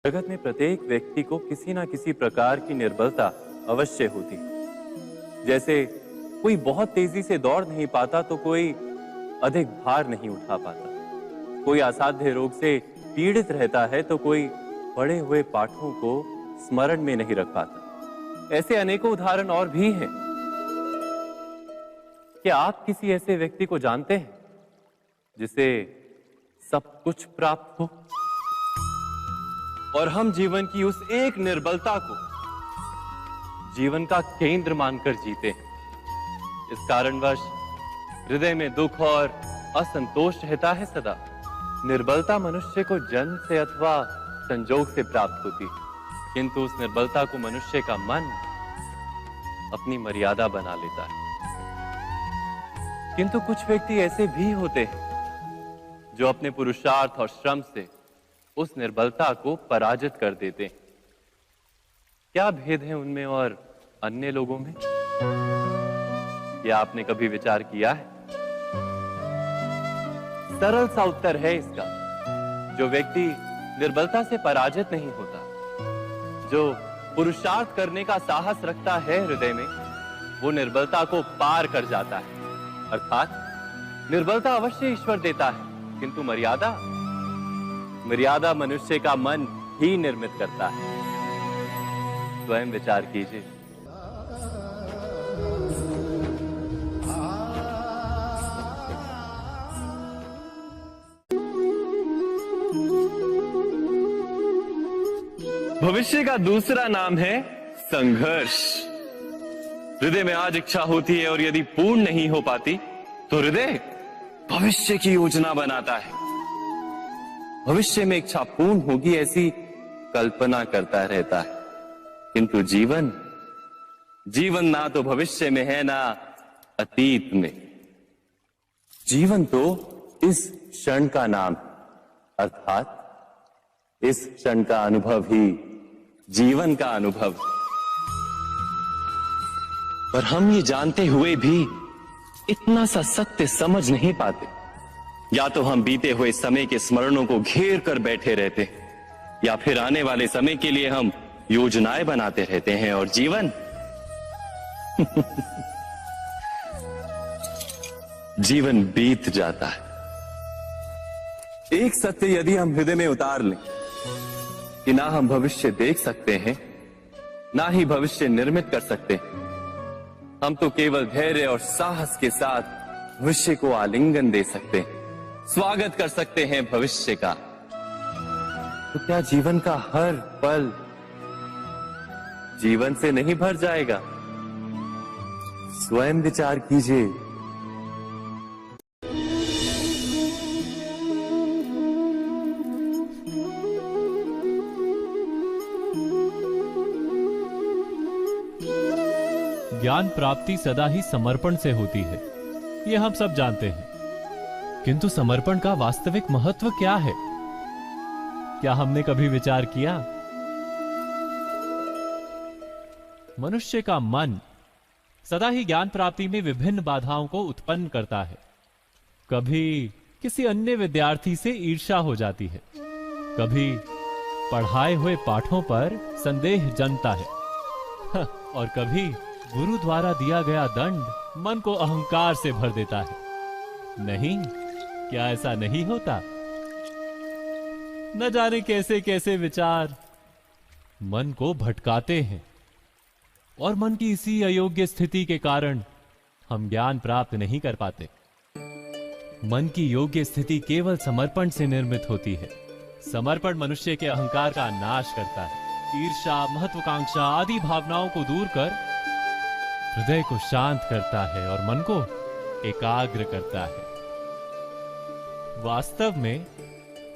जगत में प्रत्येक व्यक्ति को किसी ना किसी प्रकार की निर्बलता अवश्य होती है। जैसे कोई बहुत तेजी से दौड़ नहीं पाता तो कोई अधिक भार नहीं उठा पाता, कोई असाध्य रोग से पीड़ित रहता है तो कोई पढ़े हुए पाठों को स्मरण में नहीं रख पाता। ऐसे अनेकों उदाहरण और भी हैं। क्या आप किसी ऐसे व्यक्ति को जानते हैं जिसे सब कुछ प्राप्त हो और हम जीवन की उस एक निर्बलता को जीवन का केंद्र मानकर जीते हैं? इस कारणवश हृदय में दुख और असंतोष रहता है सदा। निर्बलता मनुष्य को जन्म से अथवा संजोग से प्राप्त होती है, किंतु उस निर्बलता को मनुष्य का मन अपनी मर्यादा बना लेता है। किंतु कुछ व्यक्ति ऐसे भी होते हैं जो अपने पुरुषार्थ और श्रम से उस निर्बलता को पराजित कर देते हैं। क्या भेद है उनमें और अन्य लोगों में? क्या आपने कभी विचार किया है? सरल सा उत्तर है इसका। जो व्यक्ति निर्बलता से पराजित नहीं होता, जो पुरुषार्थ करने का साहस रखता है हृदय में, वो निर्बलता को पार कर जाता है। अर्थात निर्बलता अवश्य ईश्वर देता है, किंतु मर्यादा मनुष्य का मन ही निर्मित करता है। स्वयं विचार कीजिए। भविष्य का दूसरा नाम है संघर्ष। हृदय में आज इच्छा होती है और यदि पूर्ण नहीं हो पाती तो हृदय भविष्य की योजना बनाता है। भविष्य में इच्छा पूर्ण होगी ऐसी कल्पना करता रहता है, किंतु जीवन ना तो भविष्य में है ना अतीत में। जीवन तो इस क्षण का नाम है, अर्थात इस क्षण का अनुभव ही जीवन का अनुभव। पर हम ये जानते हुए भी इतना सा सत्य समझ नहीं पाते। या तो हम बीते हुए समय के स्मरणों को घेर कर बैठे रहते हैं, या फिर आने वाले समय के लिए हम योजनाएं बनाते रहते हैं और जीवन जीवन बीत जाता है। एक सत्य यदि हम हृदय में उतार लें कि ना हम भविष्य देख सकते हैं, ना ही भविष्य निर्मित कर सकते हैं, हम तो केवल धैर्य और साहस के साथ भविष्य को आलिंगन दे सकते हैं, स्वागत कर सकते हैं भविष्य का। तो क्या जीवन का हर पल जीवन से नहीं भर जाएगा? स्वयं विचार कीजिए। ज्ञान प्राप्ति सदा ही समर्पण से होती है, ये हम सब जानते हैं। किंतु समर्पण का वास्तविक महत्व क्या है? क्या हमने कभी विचार किया? मनुष्य का मन सदा ही ज्ञान प्राप्ति में विभिन्न बाधाओं को उत्पन्न करता है। कभी किसी अन्य विद्यार्थी से ईर्ष्या हो जाती है, कभी पढ़ाए हुए पाठों पर संदेह जन्मता है और कभी गुरु द्वारा दिया गया दंड मन को अहंकार से भर देता है। नहीं, क्या ऐसा नहीं होता? न जाने कैसे कैसे विचार मन को भटकाते हैं और मन की इसी अयोग्य स्थिति के कारण हम ज्ञान प्राप्त नहीं कर पाते। मन की योग्य स्थिति केवल समर्पण से निर्मित होती है। समर्पण मनुष्य के अहंकार का नाश करता है। ईर्ष्या, महत्वाकांक्षा आदि भावनाओं को दूर कर हृदय को शांत करता है और मन को एकाग्र करता है। वास्तव में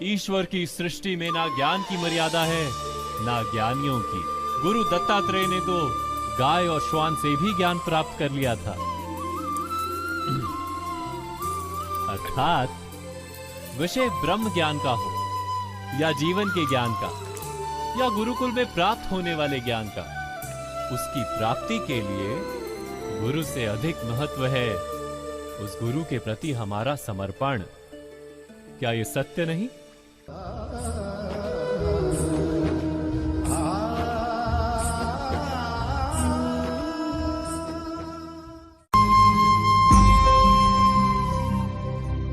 ईश्वर की सृष्टि में ना ज्ञान की मर्यादा है, ना ज्ञानियों की। गुरु दत्तात्रेय ने तो गाय और श्वान से भी ज्ञान प्राप्त कर लिया था। अर्थात विषय ब्रह्म ज्ञान का हो या जीवन के ज्ञान का या गुरुकुल में प्राप्त होने वाले ज्ञान का, उसकी प्राप्ति के लिए गुरु से अधिक महत्व है उस गुरु के प्रति हमारा समर्पण। क्या ये सत्य नहीं?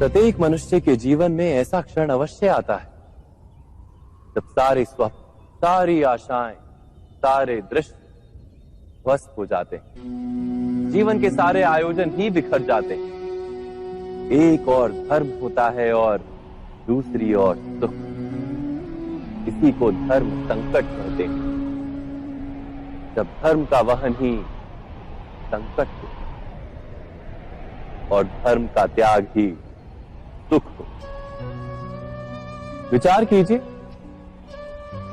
प्रत्येक मनुष्य के जीवन में ऐसा क्षण अवश्य आता है जब सारे स्वप्न, सारी आशाएं, सारे दृश्य ध्वस्त हो जाते हैं। जीवन के सारे आयोजन ही बिखर जाते हैं। एक और धर्म होता है और दूसरी ओर सुख। इसी को धर्म संकट कहते हैं। जब धर्म का वहन ही संकट हो और धर्म का त्याग ही सुख हो। विचार कीजिए,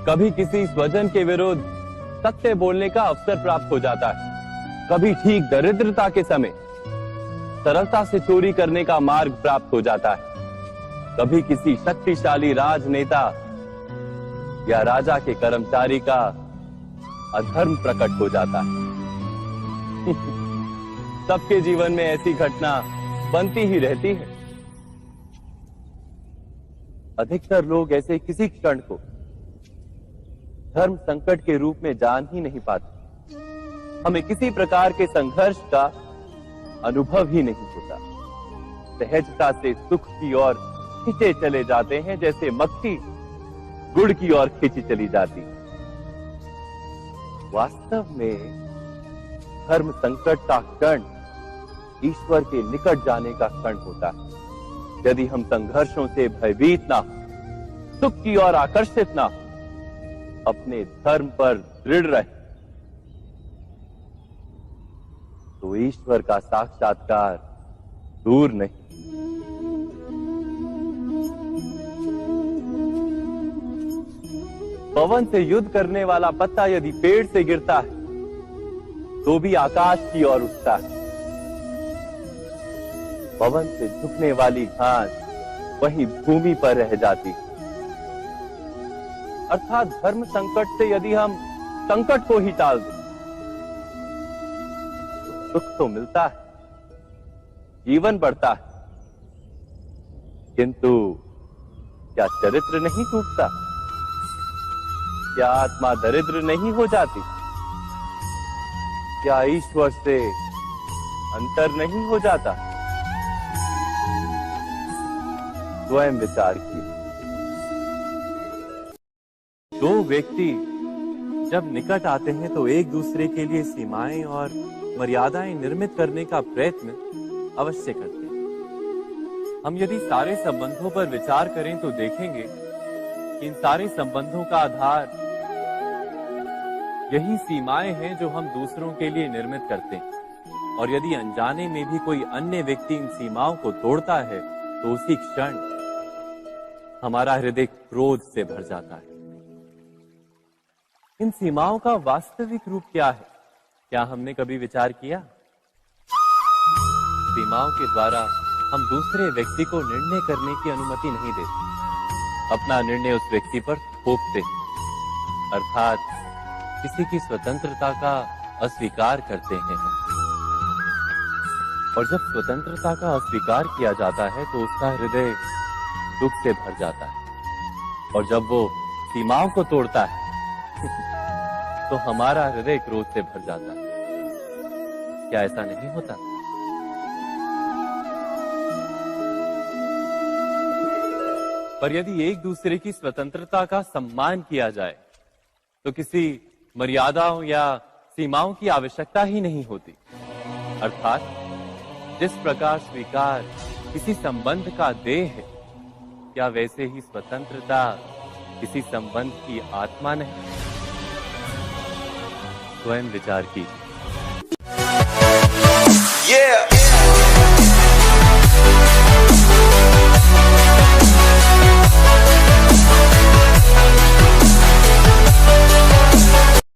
कभी किसी स्वजन के विरुद्ध सत्य बोलने का अवसर प्राप्त हो जाता है, कभी ठीक दरिद्रता के समय सरलता से चोरी करने का मार्ग प्राप्त हो जाता है, कभी किसी शक्तिशाली राजनेता या राजा के कर्मचारी का अधर्म प्रकट हो जाता है। सबके जीवन में ऐसी घटना बनती ही रहती है। अधिकतर लोग ऐसे किसी क्षण को धर्म संकट के रूप में जान ही नहीं पाते। हमें किसी प्रकार के संघर्ष का अनुभव ही नहीं होता। सहजता से सुख की ओर खींचे चले जाते हैं, जैसे मक्खी गुड़ की ओर खींची चली जाती। वास्तव में धर्म संकट का क्षण ईश्वर के निकट जाने का क्षण होता है। यदि हम संघर्षों से भयभीत ना हो, सुख की ओर आकर्षित ना हो, अपने धर्म पर दृढ़ रहे, तो ईश्वर का साक्षात्कार दूर नहीं। पवन से युद्ध करने वाला पत्ता यदि पेड़ से गिरता है तो भी आकाश की ओर उठता है। पवन से झुकने वाली घास वहीं भूमि पर रह जाती है। अर्थात धर्म संकट से यदि हम संकट को ही टाल दें तो सुख तो मिलता है, जीवन बढ़ता है, किंतु क्या चरित्र नहीं टूटता? क्या आत्मा दरिद्र नहीं हो जाती? क्या ईश्वर से अंतर नहीं हो जाता? स्वयं विचार किए। दो व्यक्ति जब निकट आते हैं तो एक दूसरे के लिए सीमाएं और मर्यादाएं निर्मित करने का प्रयत्न अवश्य करते हैं। हम यदि सारे संबंधों पर विचार करें तो देखेंगे कि इन सारे संबंधों का आधार यही सीमाएं हैं जो हम दूसरों के लिए निर्मित करते हैं। और यदि अनजाने में भी कोई अन्य व्यक्ति इन सीमाओं को तोड़ता है तो उसी क्षण हमारा हृदय क्रोध से भर जाता है। इन सीमाओं का वास्तविक रूप क्या है? क्या हमने कभी विचार किया? सीमाओं के द्वारा हम दूसरे व्यक्ति को निर्णय करने की अनुमति नहीं देते। अपना निर्णय उस व्यक्ति पर थोपते, अर्थात किसी की स्वतंत्रता का अस्वीकार करते हैं। और जब स्वतंत्रता का अस्वीकार किया जाता है तो उसका हृदय दुख से भर जाता है। और जब वो सीमाओं को तोड़ता है तो हमारा हृदय क्रोध से भर जाता है। क्या ऐसा नहीं होता? पर यदि एक दूसरे की स्वतंत्रता का सम्मान किया जाए तो किसी मर्यादाओं या सीमाओं की आवश्यकता ही नहीं होती। अर्थात जिस प्रकार स्वीकार किसी संबंध का देह है, क्या वैसे ही स्वतंत्रता किसी संबंध की आत्मा नहीं? स्वयं विचार कीजिए।